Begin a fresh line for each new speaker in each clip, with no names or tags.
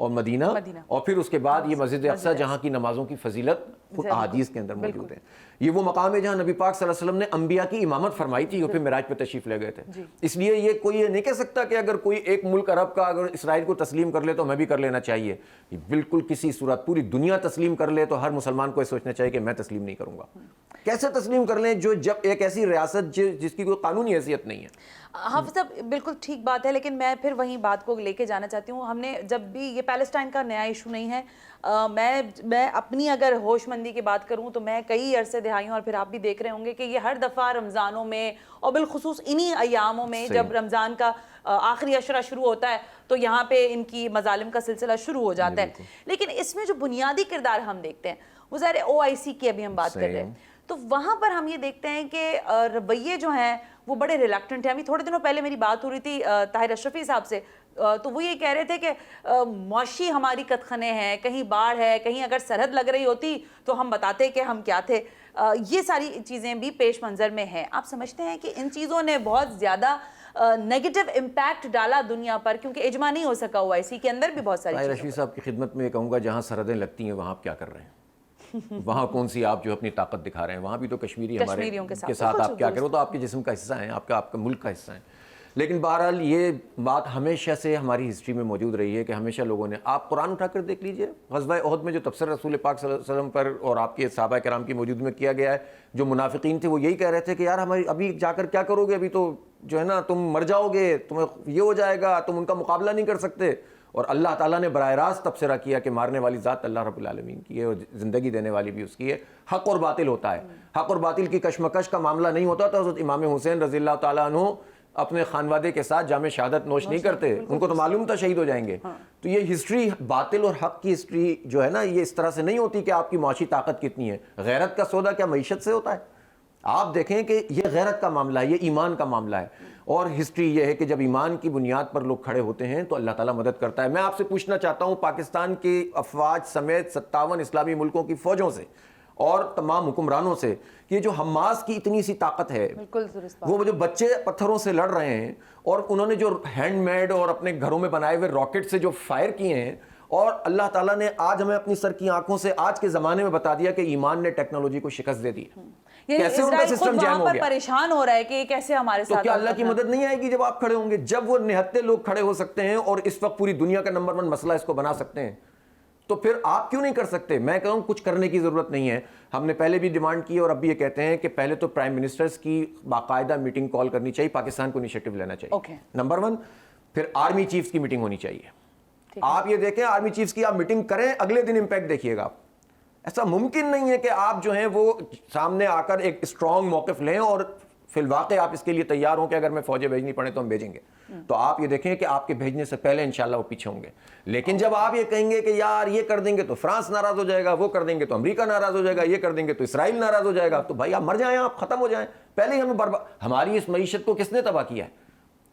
اور مدینہ اور پھر اس کے بعد یہ مسجد اقصی جہاں کی نمازوں کی فضیلت خود احادیث کے اندر موجود ہے. یہ وہ مقام ہے جہاں نبی پاک صلی اللہ علیہ وسلم نے انبیاء کی امامت فرمائی تھی, وہ پھر معراج پہ تشریف لے گئے تھے. اس لیے یہ کوئی یہ نہیں کہہ سکتا کہ اگر کوئی ایک ملک عرب کا اگر اسرائیل کو تسلیم کر لے تو ہمیں بھی کر لینا چاہیے. یہ بالکل کسی صورت پوری دنیا تسلیم کر لے تو ہر مسلمان کو یہ سوچنا چاہیے کہ میں تسلیم نہیں کروں گا. کیسے تسلیم کر لیں جو جب ایک ایسی ریاست جس کی کوئی قانونی حیثیت نہیں ہے.
حافظ صاحب بالکل ٹھیک بات ہے, لیکن میں پھر وہیں بات کو لے کے جانا چاہتی ہوں. ہم نے جب بھی یہ پیلسٹائن کا نیا ایشو نہیں ہے, میں اپنی اگر ہوش مندی کی بات کروں تو میں کئی عرصے دہائیوں, اور پھر آپ بھی دیکھ رہے ہوں گے کہ یہ ہر دفعہ رمضانوں میں اور بالخصوص انہی ایاموں میں جب رمضان کا آخری عشرہ شروع ہوتا ہے تو یہاں پہ ان کی مظالم کا سلسلہ شروع ہو جاتا ہے. لیکن اس میں جو بنیادی کردار ہم دیکھتے ہیں وہ ظاہر OIC کی ابھی ہم بات کر رہے ہیں, تو وہاں پر ہم یہ دیکھتے ہیں کہ رویے جو ہیں وہ بڑے ریلیکٹنٹ ہیں. ابھی تھوڑے دنوں پہلے میری بات ہو رہی تھی طاہر اشرفی صاحب سے, تو وہ یہ کہہ رہے تھے کہ معاشی ہماری کتخنے ہیں, کہیں باڑھ ہے, کہیں اگر سرحد لگ رہی ہوتی تو ہم بتاتے کہ ہم کیا تھے. یہ ساری چیزیں بھی پیش منظر میں ہیں. آپ سمجھتے ہیں کہ ان چیزوں نے بہت زیادہ نیگیٹو امپیکٹ ڈالا دنیا پر, کیونکہ اجماع نہیں ہو سکا OIC کے اندر بھی بہت ساری
طاہر اشرفی صاحب کی خدمت میں یہ کہوں گا, جہاں سرحدیں لگتی ہیں وہاں آپ کیا کر رہے ہیں؟ وہاں کون سی آپ جو اپنی طاقت دکھا رہے ہیں؟ وہاں بھی تو کشمیری ہمارے کے ساتھ آپ کیا کرو, تو آپ کے جسم کا حصہ ہیں, آپ کا ملک کا حصہ ہیں. لیکن بہرحال یہ بات ہمیشہ سے ہماری ہسٹری میں موجود رہی ہے کہ ہمیشہ لوگوں نے, آپ قرآن اٹھا کر دیکھ لیجئے, غزوہ احد میں جو تبصرہ رسول پاک صلی اللہ علیہ وسلم پر اور آپ کے صحابہ کرام کی موجودگی میں کیا گیا ہے, جو منافقین تھے وہ یہی کہہ رہے تھے کہ یار ہماری ابھی جا کر کیا کرو گے, ابھی تو جو ہے نا تم مر جاؤ گے, تمہیں یہ ہو جائے گا, تم ان کا مقابلہ نہیں کر سکتے. اور اللہ تعالیٰ نے براہ راست تبصرہ کیا کہ مارنے والی ذات اللہ رب العالمین کی ہے اور زندگی دینے والی بھی اس کی ہے. حق اور باطل ہوتا ہے, حق اور باطل کی کشمکش کا معاملہ نہیں ہوتا تو حضرت امام حسین رضی اللہ تعالیٰ عنہ اپنے خانوادے کے ساتھ جام شہادت نوش نہیں کرتے, ان کو تو معلوم تھا شہید ہو جائیں گے. تو یہ ہسٹری باطل اور حق کی ہسٹری جو ہے نا, یہ اس طرح سے نہیں ہوتی کہ آپ کی معاشی طاقت کتنی ہے. غیرت کا سودا کیا معیشت سے ہوتا ہے؟ آپ دیکھیں کہ یہ غیرت کا معاملہ ہے, یہ ایمان کا معاملہ ہے. اور ہسٹری یہ ہے کہ جب ایمان کی بنیاد پر لوگ کھڑے ہوتے ہیں تو اللہ تعالیٰ مدد کرتا ہے. میں آپ سے پوچھنا چاہتا ہوں, پاکستان کی افواج سمیت 57 اسلامی ملکوں کی فوجوں سے اور تمام حکمرانوں سے, یہ جو حماس کی اتنی سی طاقت ہے, وہ جو بچے پتھروں سے لڑ رہے ہیں اور انہوں نے جو ہینڈ میڈ اور اپنے گھروں میں بنائے ہوئے راکٹ سے جو فائر کیے ہیں, اور اللہ تعالیٰ نے آج ہمیں اپنی سر کی آنکھوں سے آج کے زمانے میں بتا دیا کہ ایمان نے ٹیکنالوجی کو شکست دے دی. کیسے ان کا سسٹم جام ہو گیا,
پریشان ہو رہا ہے کہ کیسے ہمارے ساتھ,
تو کیا اللہ کی مدد نہیں آئے گی جب آپ کھڑے ہوں گے؟ جب وہ نہتے لوگ کھڑے ہو سکتے ہیں اور اس وقت پوری دنیا کا نمبر 1 مسئلہ اس کو بنا سکتے ہیں, تو پھر آپ کیوں نہیں کر سکتے؟ میں کہوں کچھ کرنے کی ضرورت نہیں ہے. ہم نے پہلے بھی ڈیمانڈ کی اور اب بھی یہ کہتے ہیں کہ پہلے تو پرائم منسٹرز کی باقاعدہ میٹنگ کال کرنی چاہیے, پاکستان کو انیشیٹو لینا چاہیے, نمبر 1. پھر آرمی چیفز کی میٹنگ ہونی چاہیے. آپ یہ دیکھیں آرمی چیفز کی آپ میٹنگ کریں, اگلے دن امپیکٹ دیکھیے گا. ایسا ممکن نہیں ہے کہ آپ جو ہیں وہ سامنے آ کر ایک اسٹرانگ موقف لیں اور فی الواقع آپ اس کے لیے تیار ہوں کہ اگر میں فوجیں بھیجنی پڑے تو ہم بھیجیں گے. تو آپ یہ دیکھیں کہ آپ کے بھیجنے سے پہلے انشاءاللہ وہ پیچھے ہوں گے. لیکن جب آپ یہ کہیں گے کہ یار یہ کر دیں گے تو فرانس ناراض ہو جائے گا, وہ کر دیں گے تو امریکہ ناراض ہو جائے گا, یہ کر دیں گے تو اسرائیل ناراض ہو جائے گا, تو بھائی آپ مر جائیں, آپ ختم ہو جائیں. پہلے ہی ہمیں ہماری اس معیشت کو کس نے تباہ کیا ہے؟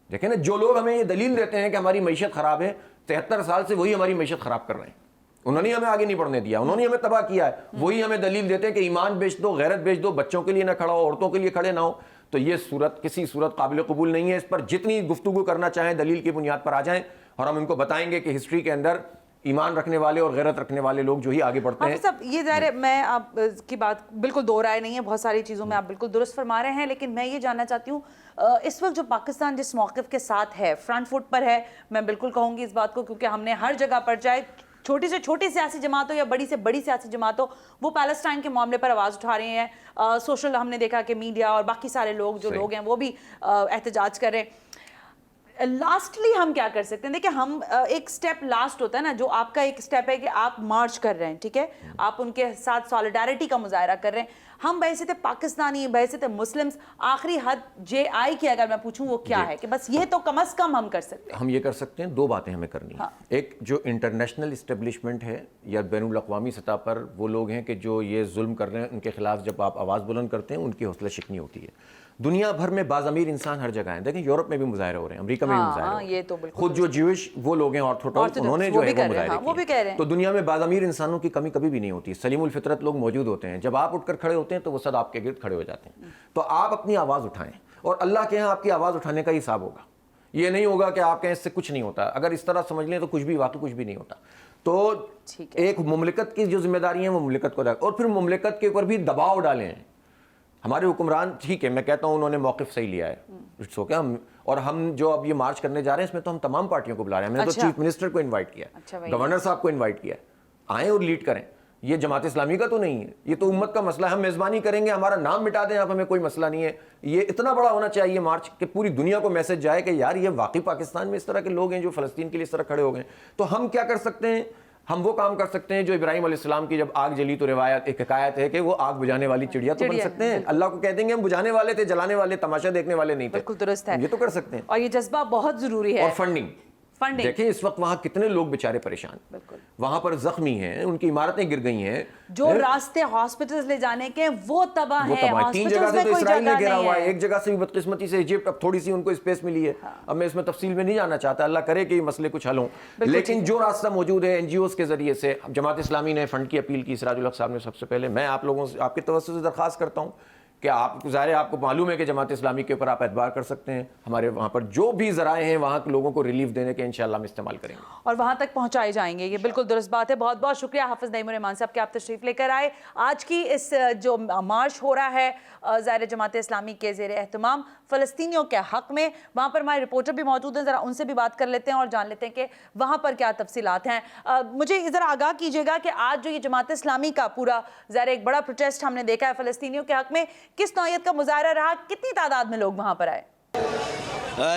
دیکھیں نا, جو لوگ ہمیں یہ دلیل دیتے ہیں کہ ہماری معیشت خراب ہے, 73 سال سے وہی ہماری معیشت خراب کر رہے ہیں. انہوں نے ہمیں آگے نہیں بڑھنے دیا, انہوں نے ہمیں تباہ کیا ہے. وہی ہمیں دلیل دیتے ہیں کہ ایمان بیچ دو, غیرت بیچ دو, بچوں کے لیے نہ کھڑا ہو, عورتوں کے لیے کھڑے نہ ہو. تو یہ صورت کسی صورت قابل قبول نہیں ہے. اس پر جتنی گفتگو کرنا چاہیں دلیل کی بنیاد پر آ جائیں, اور ہم ان کو بتائیں گے کہ ہسٹری کے اندر ایمان رکھنے والے اور غیرت رکھنے والے لوگ جو ہی آگے بڑھتے ہیں.
صاحب یہ ظاہر ہے میں آپ کی بات بالکل دو رائے نہیں ہے, بہت ساری چیزوں میں آپ بالکل درست فرما رہے ہیں, لیکن میں یہ جاننا چاہتی ہوں اس وقت جو پاکستان جس موقف کے ساتھ ہے, فرنٹ فٹ پر ہے, میں بالکل کہوں گی اس بات کو, کیونکہ ہم نے ہر جگہ پر چاہے چھوٹی سے چھوٹی سیاسی جماعت ہو یا بڑی سے بڑی سیاسی جماعت ہو, وہ پیلسٹائن کے معاملے پر آواز اٹھا رہے ہیں. سوشل ہم نے دیکھا کہ میڈیا اور باقی سارے لوگ جو لوگ ہیں وہ بھی احتجاج کر رہے ہیں. لاسٹلی ہم کیا کر سکتے ہیں؟ دیکھیں ہم ایک سٹیپ لاسٹ ہوتا ہے نا, جو آپ کا ایک سٹیپ ہے کہ آپ مارچ کر رہے ہیں, ٹھیک ہے, آپ ان کے ساتھ سالیڈیرٹی کا مظاہرہ کر رہے ہیں. ہم بحیثیت پاکستانی, بحیثیت مسلمز, آخری حد JI کی اگر میں پوچھوں وہ کیا ہے کہ بس یہ تو کم از کم ہم کر سکتے ہیں؟
ہم یہ کر سکتے ہیں, 2 باتیں ہمیں کرنی ہیں. ایک جو انٹرنیشنل اسٹیبلشمنٹ ہے یا بین الاقوامی سطح پر وہ لوگ ہیں کہ جو یہ ظلم کر رہے ہیں, ان کے خلاف جب آپ آواز بلند کرتے ہیں ان کی حوصلہ شکنی ہوتی ہے. دنیا بھر میں باضمیر انسان ہر جگہ ہیں. دیکھیں یورپ میں بھی مظاہرے ہو رہے ہیں, امریکہ میں بھی مظاہرے ہو رہے ہیں, خود جو جیوش وہ لوگ ہیں آرتھوڈاکس, انہوں نے جو ہے وہ مظاہرے کیے. تو دنیا میں باضمیر انسانوں کی کمی کبھی بھی نہیں ہوتی, سلیم الفطرت لوگ موجود ہوتے ہیں. جب آپ اٹھ کر کھڑے ہوتے ہیں تو وہ سب آپ کے گرد کھڑے ہو جاتے ہیں. تو آپ اپنی آواز اٹھائیں, اور اللہ کے ہاں آپ کی آواز اٹھانے کا حساب ہوگا. یہ نہیں ہوگا کہ آپ کہیں اس سے کچھ نہیں ہوتا. اگر اس طرح سمجھ لیں تو کچھ بھی واقعی کچھ بھی نہیں ہوتا. تو ایک مملکت کی جو ذمہ داری ہیں وہ مملکت کو اور پھر مملکت کے اوپر بھی دباؤ ڈالیں. ہمارے حکمران ٹھیک ہے, میں کہتا ہوں انہوں نے موقف صحیح لیا ہے, اور ہم جو اب یہ مارچ کرنے جا رہے ہیں اس میں تو ہم تمام پارٹیوں کو بلا رہے ہیں. میں نے تو چیف منسٹر کو انوائٹ کیا, گورنر صاحب کو انوائٹ کیا, آئیں اور لیڈ کریں. یہ جماعت اسلامی کا تو نہیں ہے, یہ تو امت کا مسئلہ ہے. ہم میزبانی کریں گے, ہمارا نام مٹا دیں آپ, ہمیں کوئی مسئلہ نہیں ہے. یہ اتنا بڑا ہونا چاہیے مارچ کہ پوری دنیا کو میسج جائے کہ یار یہ واقعی پاکستان میں اس طرح کے لوگ ہیں جو فلسطین کے لیے اس طرح کھڑے ہو گئے. تو ہم کیا کر سکتے ہیں؟ ہم وہ کام کر سکتے ہیں جو ابراہیم علیہ السلام کی جب آگ جلی تو روایت ایک حکایت ہے کہ وہ آگ بجھانے والی چڑیا تو بن سکتے ہیں. اللہ کو کہہ دیں گے ہم بجھانے والے تھے, جلانے والے, تماشا دیکھنے والے نہیں تھے.
بالکل درست ہے,
یہ تو کر سکتے ہیں.
اور یہ جذبہ بہت ضروری ہے.
اور فنڈنگ دیکھیں اس وقت وہاں کتنے لوگ بیچارے پریشان, وہاں پر زخمی ہیں, ان کی عمارتیں گر گئی ہیں,
جو راستے ہاسپٹلز لے جانے کے وہ تباہ ہیں.
3 جگہ سے تو اسرائیل نے گھیرا ہوا ہے, ایک جگہ سے بھی بدقسمتی سے ایجپٹ. اب تھوڑی سی ان کو اسپیس ملی ہے, اب میں اس میں تفصیل میں نہیں جانا چاہتا, اللہ کرے کہ یہ مسئلے کچھ حل ہوں. لیکن جو راستہ موجود ہے این جی اوز کے ذریعے سے, جماعت اسلامی نے فنڈ کی اپیل کی, سراج الحق صاحب نے سب سے پہلے. میں آپ لوگوں سے, آپ کے توسط سے درخواست کرتا ہوں کہ آپ ظاہر ہے آپ کو معلوم ہے کہ جماعت اسلامی کے اوپر آپ اعتبار کر سکتے ہیں. ہمارے وہاں پر جو بھی ذرائع ہیں وہاں کے لوگوں کو ریلیف دینے کے انشاءاللہ ہم استعمال کریں گے
اور وہاں تک پہنچائے جائیں گے. یہ بالکل درست بات ہے. بہت بہت شکریہ حافظ نعیم الرحمان صاحب کہ آپ تشریف لے کر آئے. آج کی اس جو مارچ ہو رہا ہے ظاہر جماعت اسلامی کے زیر اہتمام فلسطینیوں کے حق میں, وہاں پر ہمارے رپورٹر بھی موجود ہیں, ذرا ان سے بھی بات کر لیتے ہیں اور جان لیتے ہیں کہ وہاں پر کیا تفصیلات ہیں. مجھے ذرا آگاہ کیجیے گا کہ آج جو یہ جماعت اسلامی کا پورا ظاہر ایک بڑا پروٹیسٹ ہم نے دیکھا ہے فلسطینیوں کے حق میں, کس نوعیت کا مظاہرہ رہا, کتنی تعداد میں لوگ وہاں پر آئے؟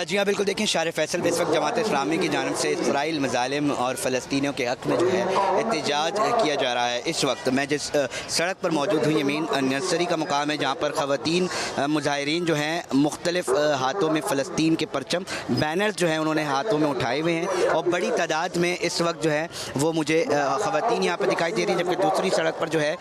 جی ہاں بالکل, دیکھیں شار فیصل اس وقت جماعت اسلامی کی جانب سے اسرائیل مظالم اور فلسطینیوں کے حق میں جو ہے احتجاج کیا جا رہا ہے. اس وقت میں جس سڑک پر موجود ہوں, یمین نرسری کا مقام ہے, جہاں پر خواتین مظاہرین جو ہیں مختلف ہاتھوں میں فلسطین کے پرچم بینرز جو ہیں انہوں نے ہاتھوں میں اٹھائے ہوئے ہیں, اور بڑی تعداد میں اس وقت جو ہے وہ مجھے خواتین یہاں پہ دکھائی دے رہی ہیں. جبکہ دوسری سڑک پر جو ہے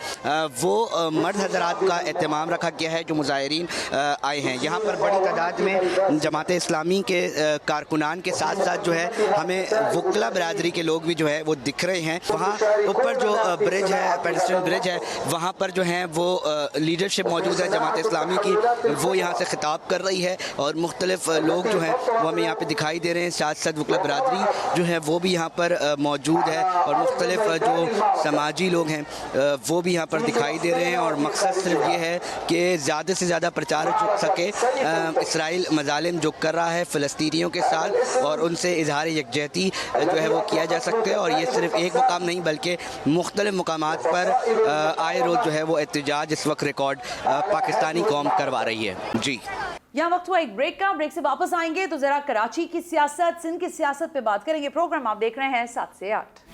وہ مرد حضرات کا اہتمام رکھا گیا ہے جو مظاہرین آئے ہیں. یہاں پر بڑی تعداد میں جماعت اسلامی کے کارکنان کے ساتھ ساتھ جو ہے ہمیں وکلا برادری کے لوگ بھی جو ہے وہ دکھ رہے ہیں. وہاں اوپر جو برج ہے, پیڈسٹل برج ہے, وہاں پر جو ہیں وہ لیڈرشپ موجود ہے جماعت اسلامی کی, وہ یہاں سے خطاب کر رہی ہے, اور مختلف لوگ جو ہیں وہ ہمیں یہاں پہ دکھائی دے رہے ہیں. ساتھ ساتھ وکلا برادری جو ہے وہ بھی یہاں پر موجود ہے, اور مختلف جو سماجی لوگ ہیں وہ بھی یہاں پر دکھائی دے رہے ہیں. اور مقصد صرف یہ ہے کہ زیادہ سے زیادہ پرچار ہو سکے, اسرائیل مظالم جو کر رہا ہے فلسطینیوں کے ساتھ, اور ان سے اظہار یکجہتی جو ہے وہ کیا جا سکتا ہے. اور یہ صرف ایک مقام نہیں بلکہ مختلف مقامات پر آئے روز جو ہے وہ احتجاج اس وقت ریکارڈ پاکستانی قوم کروا رہی ہے. جی
یہاں وقت ہوا ایک بریک کا, بریک سے واپس آئیں گے تو ذرا کراچی کی سیاست, سندھ کی سیاست پہ بات کریں گے. پروگرام آپ دیکھ رہے ہیں 7 سے 8.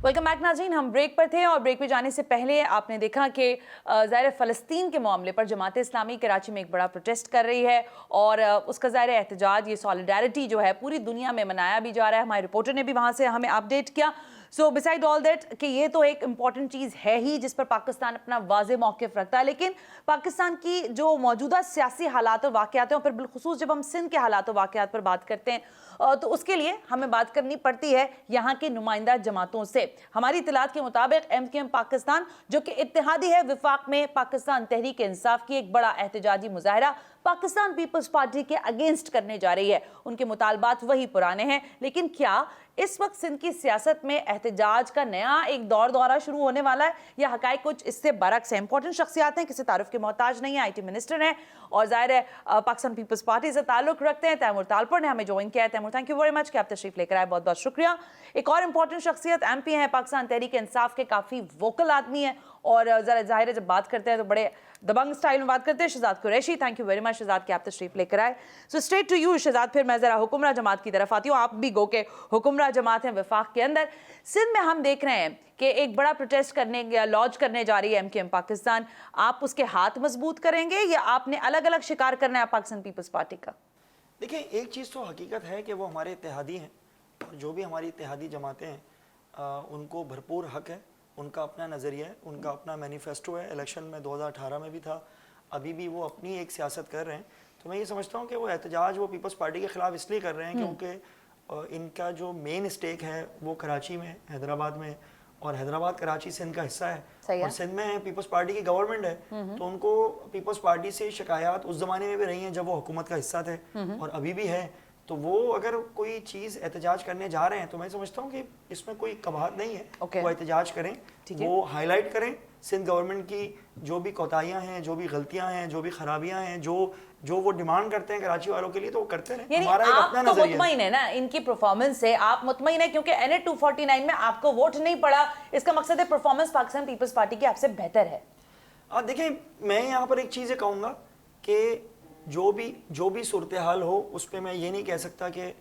ویلکم بیک ناظرین, ہم بریک پر تھے اور بریک پہ جانے سے پہلے آپ نے دیکھا کہ ظاہر فلسطین کے معاملے پر جماعت اسلامی کراچی میں ایک بڑا پروٹیسٹ کر رہی ہے, اور اس کا ظاہر احتجاج, یہ سالیڈیرٹی جو ہے پوری دنیا میں منایا بھی جا رہا ہے. ہمارے رپورٹر نے بھی وہاں سے ہمیں اپڈیٹ کیا. سو بسائڈ آل دیٹ کہ یہ تو ایک امپورٹنٹ چیز ہے ہی جس پر پاکستان اپنا واضح موقف رکھتا ہے, لیکن پاکستان کی جو موجودہ سیاسی حالات اور واقعات ہیں, اور پھر بالخصوص جب ہم سندھ کے حالات و واقعات پر بات کرتے ہیں تو اس کے لیے ہمیں بات کرنی پڑتی ہے یہاں کی نمائندہ جماعتوں سے. ہماری اطلاعات کے مطابق ایم کیو ایم پاکستان جو کہ اتحادی ہے وفاق میں پاکستان تحریک انصاف کی ایک بڑا احتجاجی مظاہرہ پاکستان پیپلز پارٹی کے اگینسٹ کرنے جا رہی ہے. ان کے مطالبات وہی پرانے ہیں, لیکن کیا اس وقت سندھ کی سیاست میں احتجاج کا نیا ایک دورہ شروع ہونے والا ہے, یا حقائق کچھ اس سے برعکس ہیں؟ امپورٹنٹ شخصیات ہیں, کسی تعارف کے محتاج نہیں ہیں, آئی ٹی منسٹر ہیں اور ظاہر ہے پاکستان پیپلز پارٹی سے تعلق رکھتے ہیں. تیمور تالپور نے ہمیں جوائن کیا ہے. Taimur, thank you very much کہ آپ تشریف لے کر آئے, بہت بہت شکریہ. ایک اور امپورٹنٹ شخصیت ایم پی ہیں, پاکستان تحریک انصاف کے کافی ووکل آدمی ہیں, اور ظاہر ہے جب بات کرتے ہیں تو بڑے دبنگ سٹائل میں بات کرتے ہیں, Shahzad Qureshi. Thank you very مچ شہزاد کہ آپ تشریف لے کر آئے. سو اسٹریٹ ٹو یو شہزاد, پھر میں ذرا حکمراں جماعت کی طرف آتی ہوں. آپ بھی گو کہ حکمراں جماعت ہیں وفاق کے اندر. سندھ میں ہم دیکھ رہے ہیں کہ ایک بڑا پروٹیسٹ کرنے لانچ کرنے جا رہی ہے ایم کیو ایم پاکستان. آپ اس کے ہاتھ مضبوط کریں گے یا آپ نے الگ الگ شکار کرنا ہے پاکستان پیپلز پارٹی کا؟
دیکھیں, ایک چیز تو حقیقت ہے کہ وہ ہمارے اتحادی ہیں, اور جو بھی ہماری اتحادی جماعتیں ہیں ان کو بھرپور حق ہے, ان کا اپنا نظریہ ہے, ان کا اپنا مینیفیسٹو ہے. الیکشن میں 2018 میں بھی تھا, ابھی بھی وہ اپنی ایک سیاست کر رہے ہیں. تو میں یہ سمجھتا ہوں کہ وہ احتجاج وہ پیپلز پارٹی کے خلاف اس لیے کر رہے ہیں کیونکہ ان کا جو مین اسٹیک ہے وہ کراچی میں حیدرآباد میں، اور حیدرآباد کراچی سندھ کا حصہ ہے اور سندھ میں پیپلز پارٹی کی گورنمنٹ ہے، تو ان کو پیپلز پارٹی سے شکایات اس زمانے میں بھی رہی ہیں جب وہ حکومت کا حصہ تھے اور ابھی بھی ہے. تو وہ اگر کوئی چیز احتجاج کرنے جا رہے ہیں تو میں سمجھتا ہوں کہ اس میں کوئی قباحت نہیں ہے، وہ احتجاج کریں، وہ ہائی لائٹ کریں سندھ گورنمنٹ کی جو بھی کوتاہیاں ہیں، جو بھی غلطیاں ہیں، جو بھی خرابیاں ہیں، جو وہ ڈیمانڈ کرتے ہیں کراچی والوں کے لیے، تو وہ کرتے رہیں.
یعنی
ہمارا ایک
آپ
اپنا
تو
نظریہ ہے.
مطمئن ہے نا ان کی پرفارمنس سے؟ آپ مطمئن ہے کیونکہ NA 249 میں آپ کو ووٹ نہیں پڑا، اس کا مقصد ہے پرفارمنس پاکستان پیپلز پارٹی کی آپ سے بہتر ہے.
دیکھیں میں یہاں پر ایک چیز یہ کہوں گا کہ جو بھی صورتحال ہو اس پہ میں یہ نہیں کہہ سکتا کہ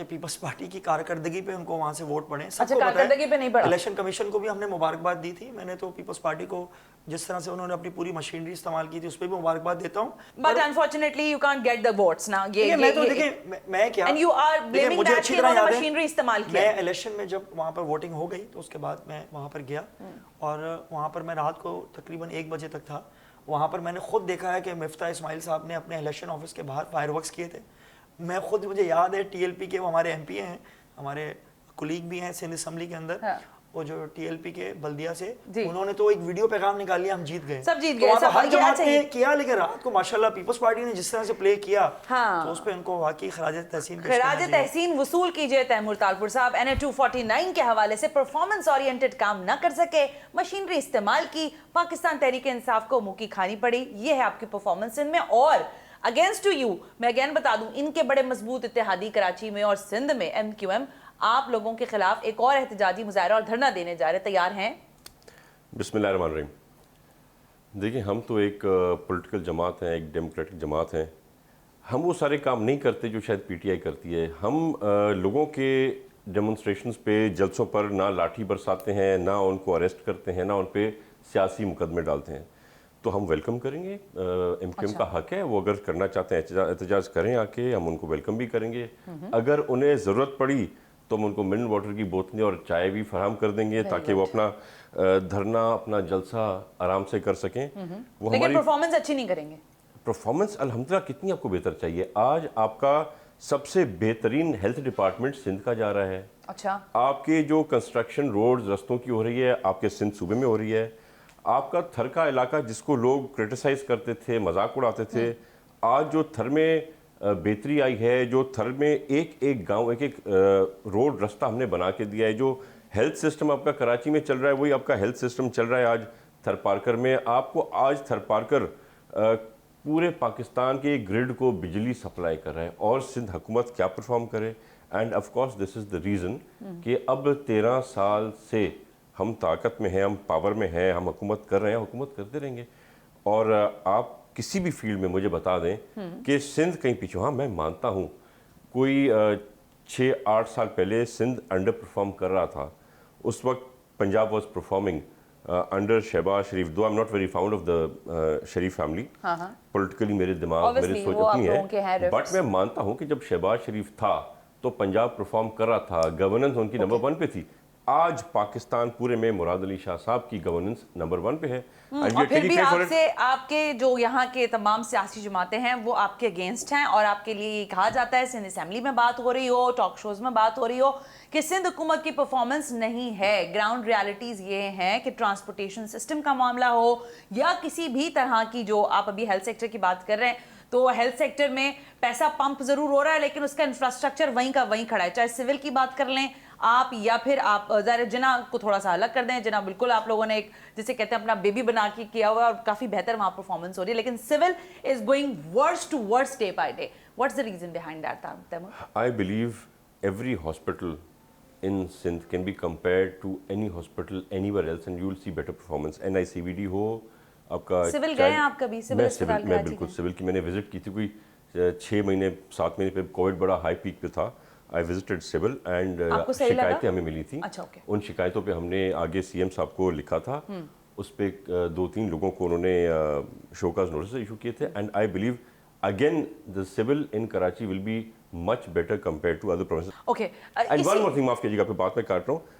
پیپلز پارٹی کی کارکردگی پہ ان کو وہاں سے ووٹ پڑے. سب کو
کارکردگی پہ نہیں پڑا.
الیکشن کمیشن کو بھی ہم نے مبارکباد دی تھی. میں نے تو پیپلز پارٹی کو جس طرح سے انہوں نے اپنی پوری مشینری استعمال کی تھی اس پہ بھی مبارکباد دیتا ہوں.
But unfortunately you can't get the votes نا.
میں تو دیکھیں میں کیا
اینڈ یو آر بلیمنگ
مجھے
دیٹ
اچھی
کہ
طرح
انہوں نے
یاد
مشینری استعمال
ہے
کی.
میں الیکشن میں جب وہاں پر ووٹنگ ہو گئی تو اس کے بعد میں وہاں پر گیا اور وہاں پر میں رات کو تقریباً 1 بجے تک تھا. وہاں پر میں نے خود دیکھا ہے کہ مفتاح اسماعیل صاحب نے اپنے الیکشن آفس کے باہر فائر ورکس کیے تھے. میں خود مجھے یاد ہے TLP کے وہ ہمارے MP ہیں، ہمارے کولیگ بھی ہیں سندھ اسمبلی کے اندر، وہ جو TLP کے بلدیہ سے، انہوں نے تو ایک ویڈیو پیغام نکال لیا ہم جیت گئے.
سب جیت گئے،
ہر جماعت نے کیا، لیکن رات کو ماشاءاللہ پیپلز پارٹی نے جس طرح سے پلے کیا تو اس پہ ان کو واقعی خراج
تحسین وصول کیجئے. تیمور تالپور صاحب NA 249 کے حوالے سے پرفارمنس اورینٹڈ کام نہ کر سکے، مشینری استعمال کی، پاکستان تحریک انصاف کو منہ کی کھانی پڑی، یہ ہے آپ کی پرفارمنس ان میں. اور اگینسٹ ٹو یو میں اگین بتا دوں ان کے بڑے مضبوط اتحادی کراچی میں اور سندھ میں MQM آپ لوگوں کے خلاف ایک اور احتجاجی مظاہرہ اور دھرنا دینے جا رہے، تیار ہیں؟
بسم اللہ الرحمن الرحیم. دیکھیں ہم تو ایک پولیٹیکل جماعت ہیں، ایک ڈیموکریٹک جماعت ہیں. ہم وہ سارے کام نہیں کرتے جو شاید PTI کرتی ہے. ہم لوگوں کے ڈیمونسٹریشنز پہ، جلسوں پر نہ لاٹھی برساتے ہیں، نہ ان کو اریسٹ کرتے ہیں، نہ ان پہ سیاسی مقدمے ڈالتے ہیں. تو ہم ویلکم کریں گے. MQM کا حق ہے، وہ اگر کرنا چاہتے ہیں احتجاج کریں آ کے، ہم ان کو ویلکم بھی کریں گے. اگر انہیں ضرورت پڑی تو ہم ان کو منرل واٹر کی بوتلیں اور چائے بھی فراہم کر دیں گے تاکہ وہ اپنا دھرنا، اپنا جلسہ آرام سے کر سکیں. وہ
لیکن پرفارمنس اچھی نہیں کریں گے.
پرفارمنس الحمدللہ کتنی آپ کو بہتر چاہیے. آج آپ کا سب سے بہترین ہیلتھ ڈپارٹمنٹ سندھ کا جا رہا ہے.
اچھا.
آپ کے جو کنسٹرکشن روڈز رستوں کی ہو رہی ہے آپ کے سندھ صوبے میں ہو رہی ہے. آپ کا تھر کا علاقہ جس کو لوگ کرٹیسائز کرتے تھے، مذاق اڑاتے تھے، آج جو تھر میں بہتری آئی ہے، جو تھر میں ایک ایک گاؤں، ایک ایک روڈ رستہ ہم نے بنا کے دیا ہے. جو ہیلتھ سسٹم آپ کا کراچی میں چل رہا ہے وہی آپ کا ہیلتھ سسٹم چل رہا ہے آج تھر پارکر میں. آپ کو آج تھر پارکر پورے پاکستان کے گرڈ کو بجلی سپلائی کر رہا ہے. اور سندھ حکومت کیا پرفارم کرے. And of course this is the reason کہ اب 13 سال سے ہم طاقت میں ہیں، ہم پاور میں ہیں، ہم حکومت کر رہے ہیں، حکومت کرتے رہیں گے. اور آپ کسی بھی فیلڈ میں مجھے بتا دیں کہ سندھ کہیں پیچھے. ہاں میں مانتا ہوں کوئی 6-8 سال پہلے سندھ انڈر پرفارم کر رہا تھا. اس وقت Punjab was performing under Shehbaz Sharif. Though I am not very fond of the Sharif family. Politically میرے دماغ، میری سوچ اپنی ہے، بٹ میں مانتا ہوں کہ جب شہباز شریف تھا تو پنجاب پرفارم کر رہا تھا، گورننس ان کی نمبر 1 پہ تھی. آج پاکستان پورے میں مراد علی شاہ صاحب کی گورننس نمبر 1 پہ ہے.
اور پھر بھی آپ سے، آپ کے جو یہاں کے تمام سیاسی جماعتیں ہیں وہ آپ کے اگینسٹ ہیں اور آپ کے لیے یہ کہا جاتا ہے، سندھ اسمبلی میں بات ہو رہی ہو، ٹاک شوز میں بات ہو رہی ہو، کہ سندھ حکومت کی پرفارمنس نہیں ہے. گراؤنڈ ریالٹیز یہ ہیں کہ ٹرانسپورٹیشن سسٹم کا معاملہ ہو یا کسی بھی طرح کی، جو آپ ابھی ہیلتھ سیکٹر کی بات کر رہے ہیں، تو ہیلتھ سیکٹر میں پیسہ پمپ ضرور ہو رہا ہے لیکن اس کا انفراسٹرکچر وہیں کا وہیں کھڑا ہے. چاہے سول کی بات کر لیں آپ، یا پھر آپ ظاہر جنا کو تھوڑا سا الگ کر دیں. جنا بالکل آپ لوگوں نے ایک جسے کہتے ہیں اپنا بیبی بنا کے کیا ہوا ہے اور کافی بہتر وہاں پرفارمنس ہو رہی ہے، لیکن سول is going worse to worse day by day. What's the reason behind that Taimur?
I believe every hospital in Sindh can be compared to any hospital anywhere else and you will see better performance. NICVD ہو آپ کا.
Civil گئے ہیں آپ کبھی؟ Civil اسپتال
میں بالکل civil کی میں نے وزٹ کی تھی، کوئی 6 مہینے 7 مہینے پہ کووڈ بڑا ہائی پیک پہ تھا. آئی وزٹڈ سول اینڈ شکایتیں ہمیں ملی تھیں. ان شکایتوں پہ ہم نے آگے CM صاحب کو لکھا تھا. اس پہ 2-3 لوگوں کو انہوں نے شوکاز نوٹس ایشو کیے تھے. And I believe again the civil in Karachi will be much better compared to other provinces.
Okay.
And one more thing, معاف کیجیے گا، پہ بات میں کاٹ رہا ہوں.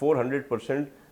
400%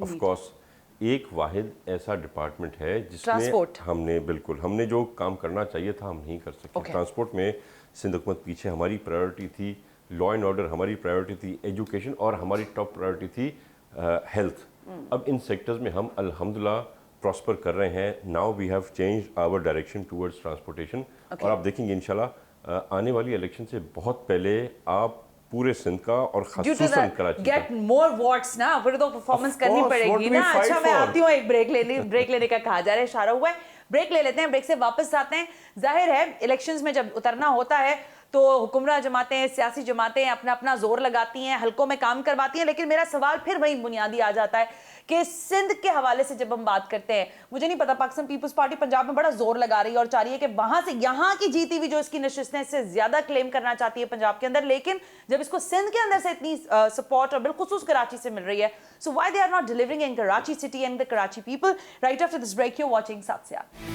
of course ایک واحد ایسا ڈپارٹمنٹ ہے جس میں
ٹرانسپورٹ.
ہم نے جو کام کرنا چاہیے تھا ہم نہیں کر سکے. ٹرانسپورٹ میں سندھ حکومت پیچھے, ہماری پرائیورٹی تھی لا اینڈ آرڈر, ہماری پرائیورٹی تھی ایجوکیشن, اور ہماری ٹاپ پرائیورٹی تھی ہیلتھ. اب ان سیکٹرز میں ہم الحمدللہ پراسپر کر رہے ہیں. Now we have change our direction towards transportation, اور آپ دیکھیں گے انشاءاللہ آنے والی الیکشن سے بہت پہلے آپ پورے سندھ کا اور خصوصاً کراچی کا
گیٹ مور واٹس نا, پھر تو پرفارمنس کرنی پڑے گی نا. اچھا میں آتی ہوں, ایک بریک لینے کا کہا جا رہا ہے, اشارہ ہوا ہے, بریک لے لیتے ہیں, بریک سے واپس آتے ہیں. ظاہر ہے الیکشنز میں جب اترنا ہوتا ہے تو حکمراں جماعتیں, سیاسی جماعتیں اپنا اپنا زور لگاتی ہیں, حلقوں میں کام کرواتی ہیں, لیکن میرا سوال پھر وہی بنیادی آ جاتا ہے کہ سندھ کے حوالے سے جب ہم بات کرتے ہیں, مجھے نہیں پتا, پاکستان پیپلز پارٹی پنجاب میں بڑا زور لگا رہی ہے اور چاہ رہی ہے کہ وہاں سے یہاں کی جیتی ہوئی جو اس کی نشستیں اس سے زیادہ کلیم کرنا چاہتی ہے پنجاب کے اندر, لیکن جب اس کو سندھ کے اندر سے اتنی سپورٹ اور بالخصوص کراچی سے مل رہی ہے, so why they are not delivering in Karachi city and the Karachi people. Right after this break you watching ساتھ سے آپ.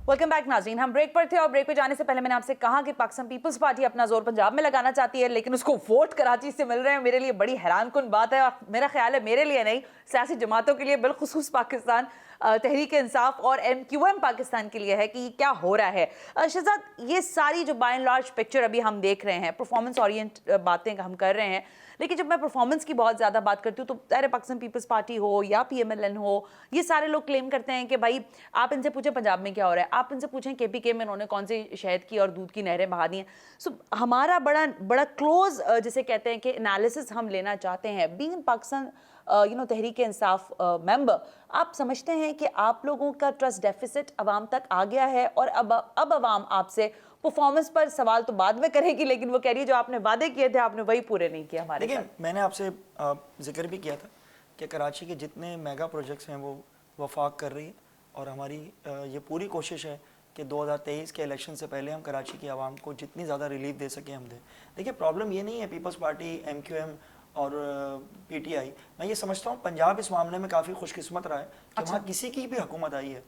ویلکم بیک ناظرین, ہم بریک پر تھے اور بریک پہ جانے سے پہلے میں نے آپ سے کہا کہ پاکستان پیپلز پارٹی اپنا زور پنجاب میں لگانا چاہتی ہے لیکن اس کو ووٹ کراچی سے مل رہے ہیں. میرے لیے بڑی حیران کن بات ہے, اور میرا خیال ہے میرے لیے نہیں, سیاسی جماعتوں کے لیے, بالخصوص پاکستان تحریک انصاف اور MQM پاکستان کے لیے ہے کہ یہ کیا ہو رہا ہے. شہزاد, یہ ساری جو بائی اینڈ لارج پکچر ابھی ہم دیکھ رہے ہیں, پرفارمنس اورینٹ باتیں ہم کر رہے ہیں, لیکن جب میں پرفارمنس کی بہت زیادہ بات کرتی ہوں تو ظاہر پاکستان پیپلز پارٹی ہو یا PMLN ہو, یہ سارے لوگ کلیم کرتے ہیں کہ بھائی آپ ان سے پوچھیں پنجاب میں کیا ہو رہا ہے, آپ ان سے پوچھیں KPK میں انہوں نے کون سی شہد کی اور دودھ کی نہریں بہا دی ہیں. سو ہمارا بڑا کلوز جسے کہتے ہیں کہ انالیسس ہم لینا چاہتے ہیں, بینگ پاکستان تحریک انصاف ممبر, آپ سمجھتے ہیں کہ آپ لوگوں کا ٹرسٹ ڈیفیسٹ عوام تک آ گیا ہے اور اب عوام آپ سے پرفارمنس پر سوال تو بعد میں کرے گی, لیکن وہ کہہ رہی ہے جو آپ نے وعدے کیے تھے آپ نے وہی پورے نہیں کیے ہمارے ساتھ.
دیکھیں, میں نے آپ سے ذکر بھی کیا تھا کہ کراچی کے جتنے میگا پروجیکٹس ہیں وہ وفاق کر رہی ہے, اور ہماری یہ پوری کوشش ہے کہ 2023 کے الیکشن سے پہلے ہم کراچی کی عوام کو جتنی زیادہ ریلیف دے سکیں ہم دیں. دیکھیں, پرابلم یہ نہیں ہے پیپلز پارٹی, MQM اور PTI, میں یہ سمجھتا ہوں پنجاب اس معاملے میں کافی خوش قسمت رہا ہے کہ وہاں کسی کی بھی حکومت آئی ہے.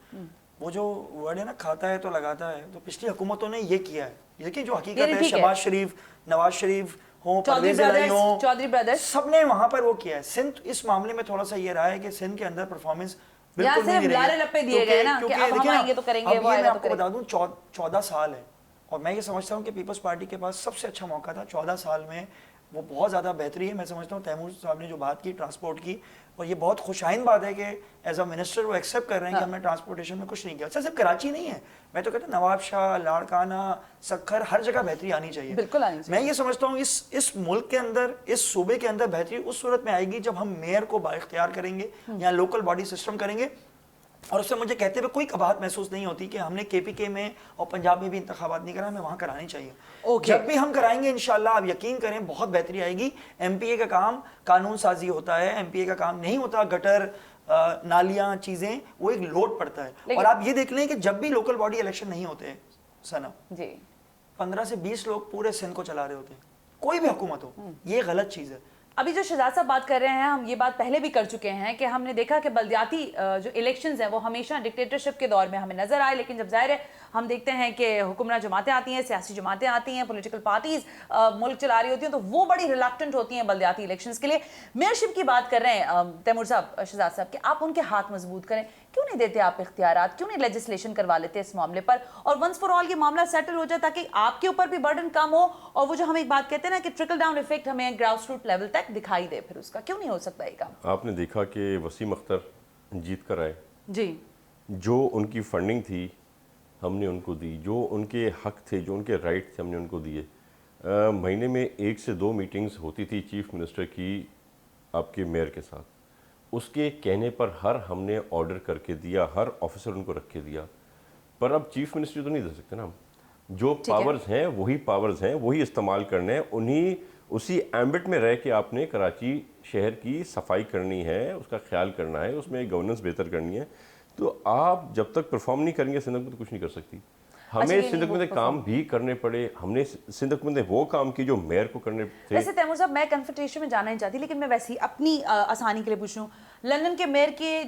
وہ جو ورڈ ہے نا, کھاتا ہے تو لگاتا ہے, تو پچھلی حکومتوں نے یہ کیا ہے. لیکن جو حقیقت ہے, شہباز شریف, نواز شریف ہوں, پرویز الہی ہوں,
چودھری برادرز,
سب نے وہاں پر وہ کیا ہے. سندھ اس معاملے میں تھوڑا سا یہ رہا ہے کہ سندھ کے اندر پرفارمنس بالکل نہیں رہی ہے, کیونکہ میں آپ کو بتا دوں 14 سال ہے, اور میں یہ سمجھتا ہوں کہ پیپلز پارٹی کے پاس سب سے اچھا موقع تھا 14 سال میں, وہ بہت زیادہ بہتری ہے. میں سمجھتا ہوں تیمور صاحب نے جو بات کی ٹرانسپورٹ کی, اور یہ بہت خوش آئند بات ہے کہ ایز اے منسٹر وہ ایکسیپٹ کر رہے ہیں کہ ہم نے ٹرانسپورٹیشن میں کچھ نہیں کیا. صرف کراچی نہیں ہے, میں تو کہتا ہوں نواب شاہ, لاڑکانہ, سکھر, ہر جگہ بہتری آنی چاہیے.
بالکل آنی چاہیے.
میں یہ سمجھتا ہوں اس ملک کے اندر, اس صوبے کے اندر بہتری اس صورت میں آئے گی جب ہم میئر کو بااختیار کریں گے یا لوکل باڈی سسٹم کریں گے, اور اس سے مجھے کہتے ہوئے کوئی کباہت محسوس نہیں ہوتی کہ ہم نے KPK میں اور پنجاب میں بھی انتخابات نہیں کرا, ہمیں وہاں کرانی چاہیے. جب بھی ہم کرائیں گے انشاءاللہ آپ یقین کریں بہت بہتری آئے گی. MPA کا کام قانون سازی ہوتا ہے, MPA کا کام نہیں ہوتا گٹر, نالیاں, چیزیں, وہ ایک لوڈ پڑتا ہے. اور آپ یہ دیکھ لیں کہ جب بھی لوکل باڈی الیکشن نہیں ہوتے سنا, 15 سے 20 لوگ پورے سندھ کو چلا رہے ہوتے ہیں, کوئی بھی حکومت ہو. یہ غلط چیز ہے.
ابھی جو شہزاد صاحب بات کر رہے ہیں, ہم یہ بات پہلے بھی کر چکے ہیں کہ ہم نے دیکھا کہ بلدیاتی جو الیکشنز ہیں وہ ہمیشہ ڈکٹیٹرشپ کے دور میں ہمیں نظر آئے, لیکن جب ظاہر ہے ہم دیکھتے ہیں کہ حکمراں جماعتیں آتی ہیں, سیاسی جماعتیں آتی ہیں, پولیٹیکل پارٹیز ملک چلا رہی ہوتی ہیں, تو وہ بڑی ریلیکٹنٹ ہوتی ہیں بلدیاتی الیکشنز کے لیے. میئرشپ کی بات کر رہے ہیں تیمور صاحب, شہزاد صاحب, کہ آپ ان کے ہاتھ مضبوط کریں, کیوں نہیں دیتے آپ اختیارات, کیوں نہیں لیجسلیشن کروا لیتے اس معاملے پر, اور ونس فار آل یہ معاملہ سیٹل ہو جائے تاکہ آپ کے اوپر بھی برڈن کم ہو, اور وہ جو ہم ایک بات کہتے ہیں نا کہ ٹرکل ڈاؤن ایفیکٹ ہمیں گراس روٹ لیول تک دکھائی دے, پھر اس کا کیوں نہیں ہو سکتا یہ کام.
آپ نے دیکھا کہ وسیم اختر جیت کر آئے,
جی,
جو ان کی فنڈنگ تھی ہم نے ان کو دی, جو ان کے حق تھے, جو ان کے رائٹ تھے, ہم نے ان کو دیے. مہینے میں 1 سے 2 میٹنگز ہوتی تھی چیف منسٹر کی آپ کے میئر کے ساتھ, اس کے کہنے پر ہم نے آرڈر کر کے دیا, ہر آفیسر ان کو رکھ کے دیا. پر اب چیف منسٹر تو نہیں دے سکتے نا, جو پاورز ہیں وہی پاورز ہیں, وہی استعمال کرنے ہیں, اسی ایمبٹ میں رہ کے آپ نے کراچی شہر کی صفائی کرنی ہے, اس کا خیال کرنا ہے, اس میں گورننس بہتر کرنی ہے. تو آپ جب تک پرفارم نہیں کریں گے سندھ میں تو کچھ نہیں کر سکتی. ہمیں سندھ حکومت نے کام بھی کرنے پڑے. ہم نے سندھ حکومت نے وہ کام کی جو میئر کو کرنے تھے.
ویسے تیمور صاحب میں کنفرنٹیشن میں جانا نہیں چاہتی, لیکن میں ویسے ہی اپنی آسانی کے لیے پوچھ رہی ہوں, لندن کے میئر کے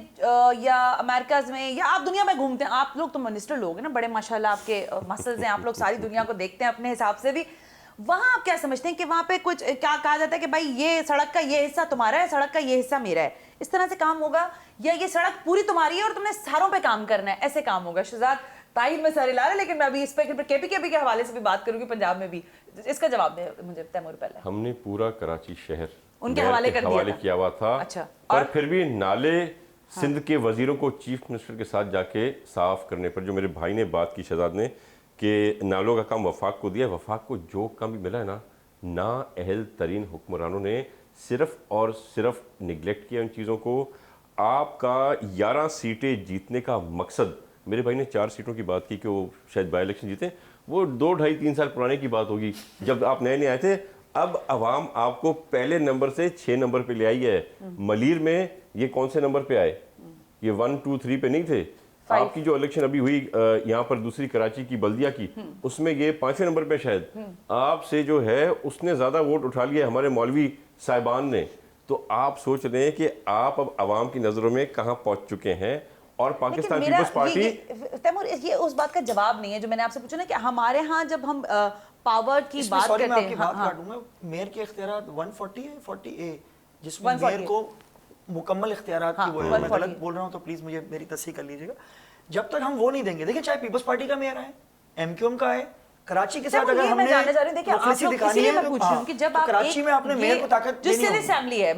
یا امریکاز میں یا آپ دنیا میں گھومتے ہیں, آپ لوگ تو منسٹر لوگ ہیں نا, بڑے ماشاءاللہ آپ کے مسلز ہیں, آپ لوگ ساری دنیا کو دیکھتے ہیں اپنے حساب سے بھی, وہاں آپ کیا سمجھتے ہیں کہ وہاں پہ کچھ کیا کہا جاتا ہے کہ بھائی یہ سڑک کا یہ حصہ تمہارا ہے, سڑک کا یہ حصہ میرا ہے, اس طرح سے کام ہوگا, یا یہ سڑک پوری تمہاری ہے اور تم نے ساروں پہ کام کرنا ہے, ایسے کام ہوگا؟ شہزاد تائید میں سارے لا رہے, لیکن میں ابھی اس پہ کے پی کے حوالے سے بھی بات کروں گی, پنجاب میں بھی, اس کا جواب دے مجھے تیمور پہلے.
ہم نے پورا کراچی شہر
ان کے حوالے کر دیا
کیا ہوا تھا.
اچھا,
پر پھر بھی نالے سندھ کے وزیروں کو چیف منسٹر کے ساتھ جا کے صاف کرنے پر, جو میرے بھائی نے بات کی شہزاد نے کہ نالوں کا کام وفاق کو دیا, وفاق کو جو کام بھی ملا ہے نا, نااہل ترین حکمرانوں نے صرف اور صرف نگلیکٹ کیا ان چیزوں کو. آپ کا 11 سیٹیں جیتنے کا مقصد, میرے بھائی نے 4 سیٹوں کی بات کی کہ وہ شاید بائی الیکشن جیتے, وہ 2 ڈھائی 3 سال پرانے کی بات ہوگی جب آپ نئے آئے تھے. اب عوام آپ کو پہلے نمبر سے 6 نمبر پہ لے آئی ہے. ملیر میں یہ کون سے نمبر پہ آئے؟ یہ 1 2 3 پہ نہیں تھے. آپ کی جو الیکشن ابھی ہوئی یہاں پر دوسری کراچی کی بلدیہ کی, اس میں یہ 5ویں نمبر پہ شاید. آپ سے جو ہے اس نے زیادہ ووٹ اٹھا لیے ہمارے مولوی صاحبان نے. تو آپ سوچ رہے ہیں کہ آپ اب عوام کی نظروں میں کہاں پہنچ چکے ہیں. اور پاکستان پیپلز پارٹی,
تیمور یہ اس بات کا جواب نہیں ہے جو میں نے آپ سے پوچھا نا کہ ہمارے ہاں جب ہم پاور کی بات کرتے ہیں,
میں آپ کی بات کاٹوں گا, میئر کے اختیارات 140 ہے 40A, جس میں میئر کو مکمل اختیارات کی وہ ہے. میں غلط بول رہا ہوں تو پلیز مجھے میری تصحیح کر لیجیے گا. جب تک ہم وہ نہیں دیں گے, دیکھیں چاہے پیپلز پارٹی کا میئر ہے, MQM کا ہے, کراچی کے ساتھ اگر ہم نے مخلصی دکھانی ہے تو کراچی میں آپ نے میئر کو طاقت
جو سندھ اسمبلی ہے,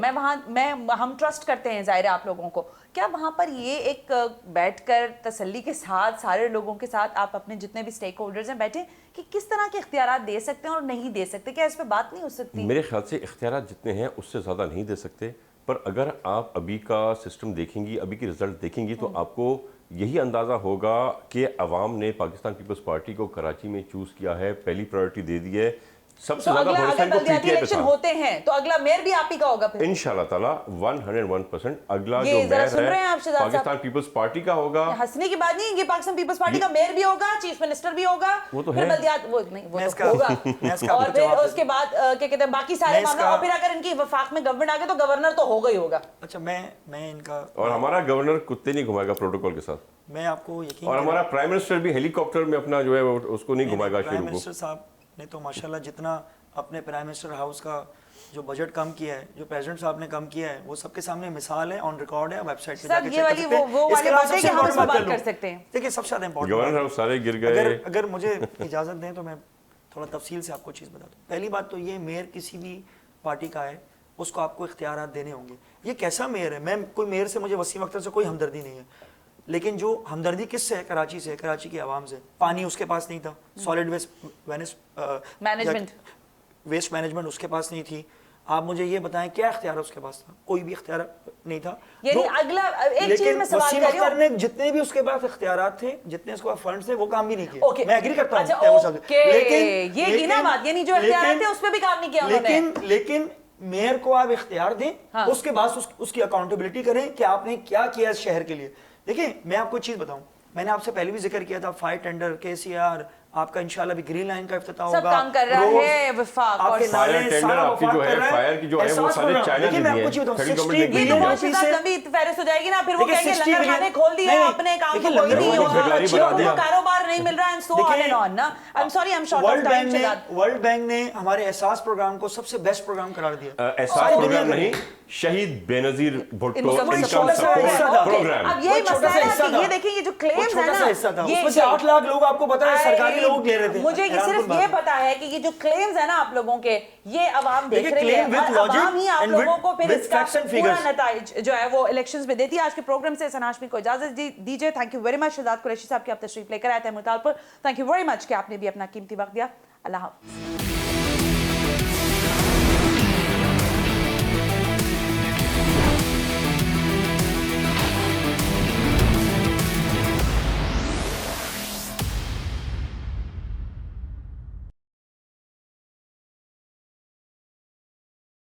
ہم ٹرسٹ کرتے ہیں ظاہر ہے آپ لوگوں کو, کیا وہاں پر یہ ایک بیٹھ کر تسلی کے ساتھ سارے لوگوں کے ساتھ آپ اپنے جتنے بھی سٹیک ہولڈرز ہیں بیٹھے کہ کس طرح کے اختیارات دے سکتے ہیں اور نہیں دے سکتے؟ کیا اس پہ بات نہیں ہو سکتی؟
میرے خیال سے اختیارات جتنے ہیں اس سے زیادہ نہیں دے سکتے. پر اگر آپ ابھی کا سسٹم دیکھیں گی, ابھی کی رزلٹ دیکھیں گی, تو آپ کو یہی اندازہ ہوگا کہ عوام نے پاکستان پیپلز پارٹی کو کراچی میں چوز کیا ہے, پہلی پرائیورٹی دے دی ہے. سب سے زیادہ بھروسہ ان کو پی ٹی آئی پہ تھا.
ہوتے ہیں تو اگلا میئر بھی آپ ہی کا ہوگا پھر
انشاءاللہ تعالیٰ 101%. اگلا جو میئر ہے پاکستان پیپلز پارٹی کا ہوگا.
ہنسنے کی بات نہیں ہے, یہ پاکستان پیپلز پارٹی کا میئر بھی ہوگا, چیف منسٹر بھی ہوگا,
وہ تو ہے,
بلدیات وہ نہیں وہ تو ہوگا, اور پھر اس کے بعد کیا کہتے ہیں باقی سارے معاملہ, اور پھر اگر ان کی وفاق میں گورنمنٹ آ گئے تو گورنر تو ہوگا ہی ہوگا.
اچھا میں ان کا,
اور ہمارا گورنر کتے نہیں گھمائے گا پروٹوکول کے ساتھ,
میں آپ کو یقین,
اور ہمارا پرائم منسٹر بھی ہیلی کاپٹر میں اپنا جو ہے اس کو نہیں گھمائے گا.
پرائم منسٹر صاحب نے تو ماشاءاللہ جتنا اپنے پرائم منسٹر ہاؤس کا جو بجٹ کم کیا ہے, جو پریزیڈنٹ صاحب نے کم کیا ہے, وہ سب کے سامنے مثال ہے, آن ریکارڈ ہے, ویب سائٹ پہ جا کے چیک کر سکتے ہیں. اس کے علاوہ سب سے امپورٹنٹ بات کر سکتے ہیں, دیکھیں سب سے زیادہ امپورٹنٹ
گورنر سارے گر گئے.
اگر مجھے اجازت دیں تو میں تھوڑا تفصیل سے آپ کو چیز بتا دوں. پہلی بات تو یہ, میئر کسی بھی پارٹی کا ہے اس کو آپ کو اختیارات دینے ہوں گے. یہ کیسا میئر ہے؟ میں کوئی میئر سے مجھے وسیم اختر سے کوئی ہمدردی نہیں ہے, لیکن جو ہمدردی کس سے ہے؟ کراچی سے, کراچی کی عوام سے. پانی اس کے پاس نہیں تھا, سالڈ ویسٹ مینجمنٹ اس کے پاس نہیں تھی. آپ مجھے یہ بتائیں کیا اختیار اس کے پاس تھا؟ کوئی بھی اختیار نہیں تھا.
یعنی اگلا ایک چیز میں سوال
وسیم
کر رہی
اختر
ہوں,
نے جتنے بھی اس کے پاس اختیارات تھے, جتنے اس کے پاس فنڈز تھے, وہ کام بھی نہیں کیے. میں ایگری کرتا ہوں,
لیکن یہ گنا بات, یعنی جو اختیارات تھے اس پہ بھی کام نہیں کیا انہوں نے.
لیکن میئر کو آپ اختیار دیں, اس کے بعد اس کی اکاؤنٹیبلٹی کریں کہ آپ نے کیا کیا اس شہر کے لیے. دیکھیں میں آپ کو چیز بتاؤں, میں نے آپ سے پہلے بھی ذکر کیا تھا, فائر ٹینڈر, KCR, آپ کا انشاءاللہ بھی گرین لائن کا افتتاح ہوگا.
سب کام کر رہا ہے وفاق, اور
فائر ٹینڈر آپ کی جو ہے, فائر کی جو ہے وہ سارے چائنا نے دی ہے.
یہ تو بہت سے ساتھ لمبی فہرست ہو جائے گی نا, پھر وہ کہیں گے لنگر کھانے کھول دیے آپ نے, کام تو کوئی نہیں ہوا, کاروبار نہیں مل رہا, and so on and on نا. I'm sorry, I'm short of time.
World bank نے ہمارے احساس پروگرام کو سب سے بیسٹ پروگرام قرار دیا.
احساس پروگرام نہیں, شہید بے نظیر بھٹو انکم سپورٹ پروگرام.
اب یہی مسئلہ ہے کہ یہ دیکھیں, یہ جو کلیمز ہیں نا,
اس میں سے 8 لاکھ لوگ آپ کو پتا ہے سرکاری لوگ لے رہے تھے.
مجھے صرف یہ پتا ہے کہ یہ جو کلیمز ہیں نا آپ لوگوں کے, یہ عوام دیکھ رہی ہے, اور عوام ہی آپ لوگوں کو پھر اس کا پورا نتائج جو ہے وہ الیکشنز میں دیتی ہے. آج کے پروگرام سے حسن ہاشمی کو اجازت دیجیے. تھینک یو ویری مچ شہزاد قریشی صاحب کہ آپ تشریف لے کر آئے تھے مطالب پر. تھینک یو ویری مچ کہ آپ نے بھی اپنا قیمتی وقت دیا. اللہ حافظ.